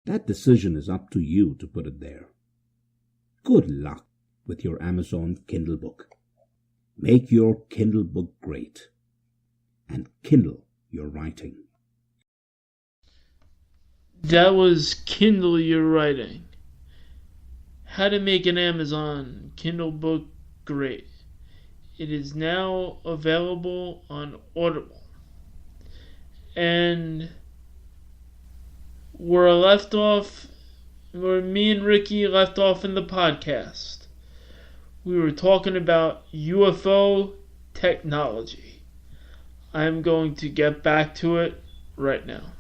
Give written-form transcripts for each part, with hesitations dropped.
That decision is up to you to put it there. Good luck with your Amazon Kindle book. Make your Kindle book great and Kindle your writing. That was Kindle Your Writing. How to make an Amazon Kindle book great. It is now available on Audible. And where me and Ricky left off in the podcast, we were talking about UFO technology. I'm going to get back to it right now.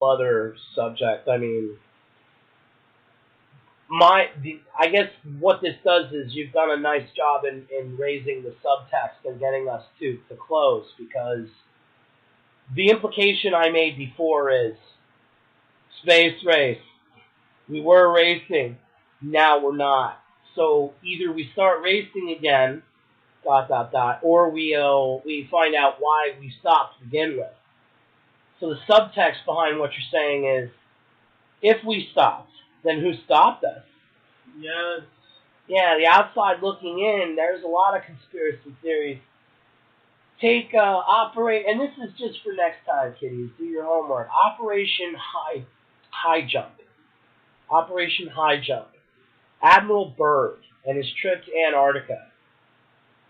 Other subject, I mean, I guess what this does is you've done a nice job in raising the subtext and getting us to close, because the implication I made before is space race. We were racing, now we're not. So either we start racing again, ... or we find out why we stopped to begin with. So the subtext behind what you're saying is, if we stopped, then who stopped us? Yes. Yeah, the outside looking in, there's a lot of conspiracy theories. Take and this is just for next time, kiddies. Do your homework. Operation High Jump. Operation High Jump. Admiral Byrd and his trip to Antarctica.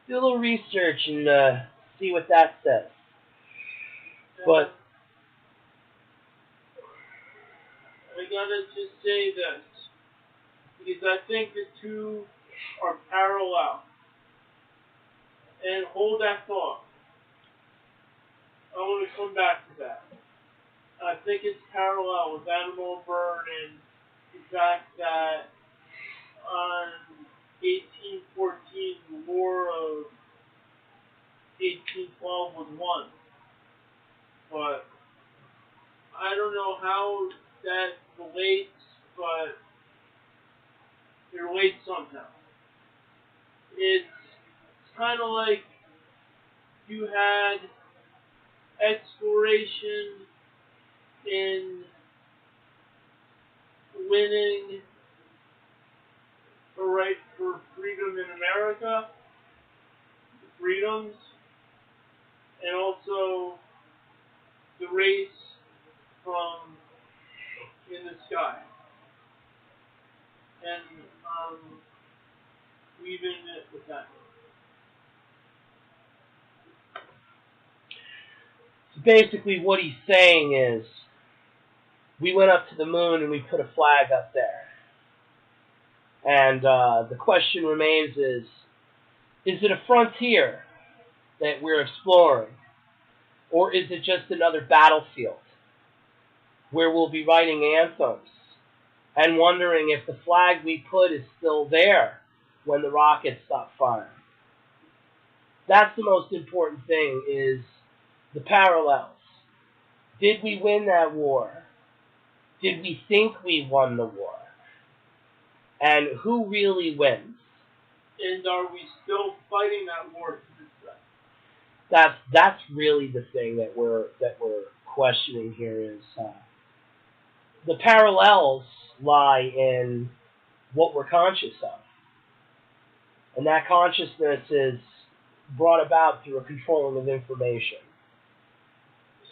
Do a little research and see what that says. But I gotta just say this, because I think the two are parallel. And hold that thought. I want to come back to that. I think it's parallel with Admiral Byrd and the fact that on 1814, the War of 1812 was won. But I don't know how that relates, but it relates somehow. It's kind of like you had exploration in winning the right for freedom in America, freedoms, and also the race from in the sky. And weaving it with that. So basically what he's saying is, we went up to the moon and we put a flag up there. And the question remains is it a frontier that we're exploring? Or is it just another battlefield where we'll be writing anthems and wondering if the flag we put is still there when the rockets stop firing? That's the most important thing, is the parallels. Did we win that war? Did we think we won the war? And who really wins? And are we still fighting that war to this day? That's really the thing that we're questioning here, is the parallels lie in what we're conscious of. And that consciousness is brought about through a controlling of information.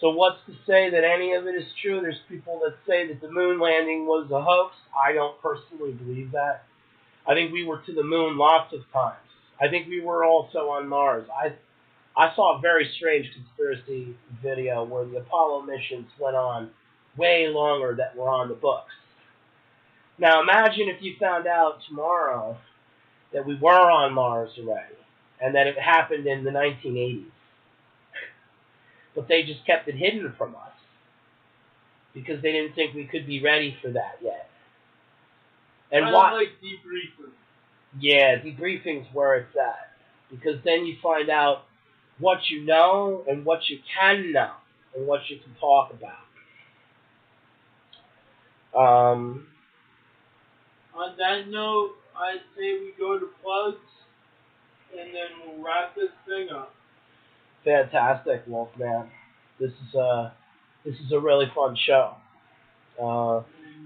So what's to say that any of it is true? There's people that say that the moon landing was a hoax. I don't personally believe that. I think we were to the moon lots of times. I think we were also on Mars. I saw a very strange conspiracy video where the Apollo missions went on way longer than were on the books. Now imagine if you found out tomorrow that we were on Mars already, and that it happened in the 1980s. But they just kept it hidden from us because they didn't think we could be ready for that yet. And I like debriefing. Yeah, debriefing's where it's at, because then you find out what you know and what you can know and what you can talk about. On that note, I'd say we go to plugs, and then we'll wrap this thing up. Fantastic, Wolfman. This is This is a really fun show.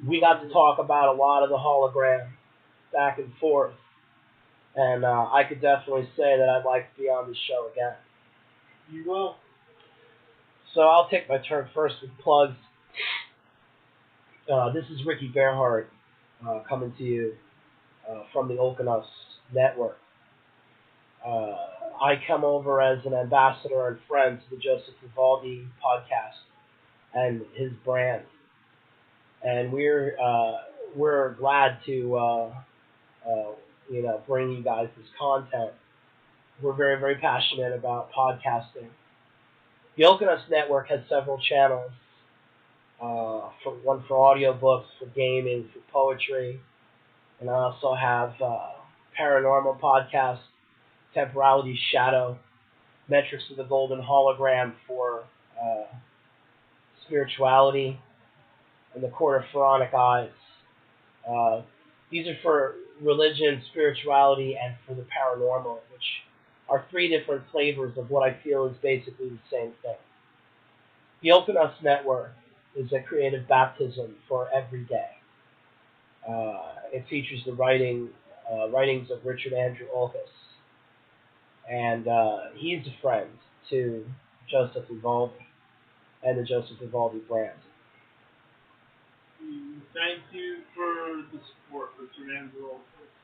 We got to talk about a lot of the hologram back and forth, and I could definitely say that I'd like to be on this show again. You will. So I'll take my turn first with plugs. This is Ricky Bearhart coming to you from the Okeanos Network. I come over as an ambassador and friend to the Joseph Vivaldi podcast and his brand, and we're glad to bring you guys this content. We're very, very passionate about podcasting. The Okeanos Network has several channels. One for audiobooks, for gaming, for poetry, and I also have paranormal podcasts, Temporality Shadow, Metrics of the Golden Hologram for spirituality, and the Court of Pharaonic Eyes. These are for religion, spirituality, and for the paranormal, which are three different flavors of what I feel is basically the same thing. The Okeanos Network is a creative baptism for every day. It features the writings of Richard Andrew Olkis, and he's a friend to Joseph Vivaldi and the Joseph Vivaldi brand. Thank you for the support, Richard Andrew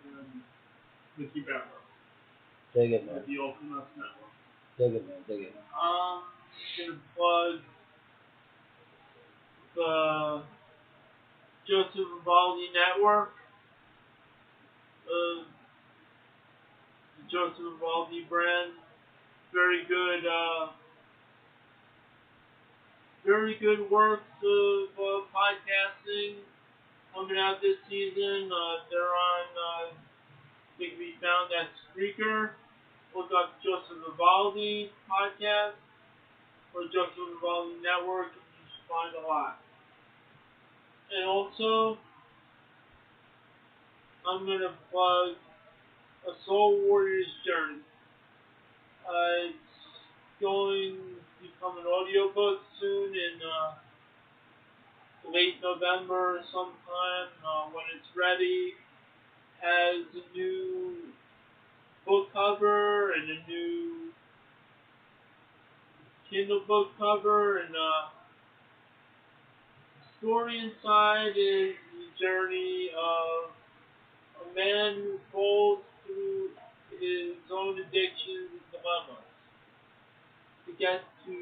and Ricky Bearhart. Dig it, man. The Okeanos Network. Dig it, man. Dig it. Gonna plug the Joseph Vivaldi Network, the Joseph Vivaldi brand. Very good works of podcasting coming out this season. They're on, they can be found at Spreaker. Look up Joseph Vivaldi podcast or Joseph Vivaldi Network, and you should find a lot. And also, I'm going to plug A Soul Warrior's Journey. It's going to become an audiobook soon in late November sometime when it's ready. Has a new book cover and a new Kindle book cover, and the story inside is the journey of a man who falls through his own addictions and dilemmas to get to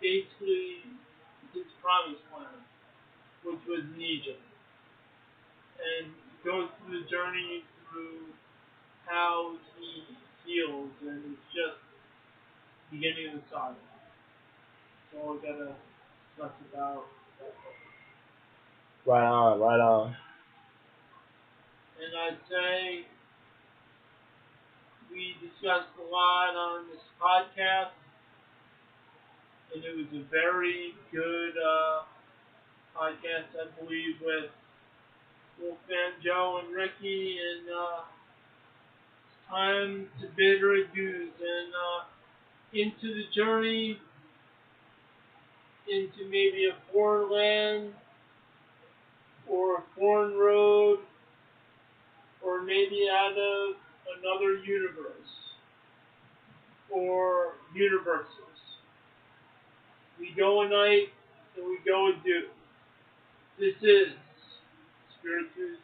basically his promised land, which was in Egypt. And he goes through the journey through how he heals, and it's just the beginning of the saga. So all I gotta discuss about that book. Right on, right on. And I'd say we discussed a lot on this podcast, and it was a very good podcast, I believe, with Wolfman Joe and Ricky, and it's time to bid our adieus and into the journey into maybe a foreign land or a foreign road, or maybe out of another universe or universes. We go a night and we go a do. This is Spiritus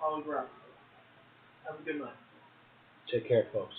Holographica. Have a good night. Take care, folks.